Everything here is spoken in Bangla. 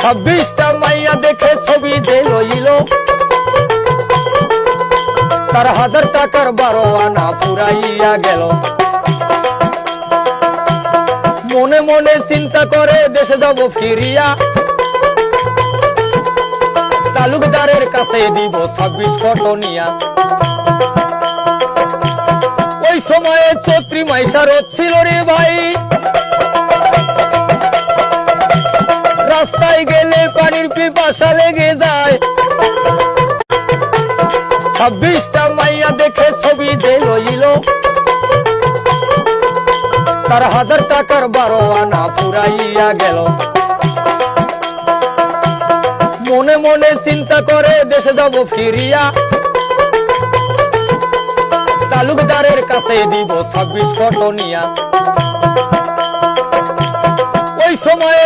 26টা মাইয়া দেখে ছবি যে লইল, তার 1000 টাকার 12 আনা পুরাইয়া গেল। মনে মনে চিন্তা করে দেশে যাব ফিরিয়া, তালুকদারের কাছে দিব 26 ফটনিয়া। ওই সময়ে চৈত্রী মাইশা রোদ ছিল রে ভাই, রাস্তায় গেলে পানির পিপাসা লেগে যায়। 26টা মাইয়া দেখে ছবি যে লইল, তার 1000 টাকার 12 আনা পুরাইয়া গেল। মনে মনে চিন্তা করে দেশে যাব ফিরিয়া, তালুকদারের কাছে দিব 26 ফটনিয়া। ওই সময়ে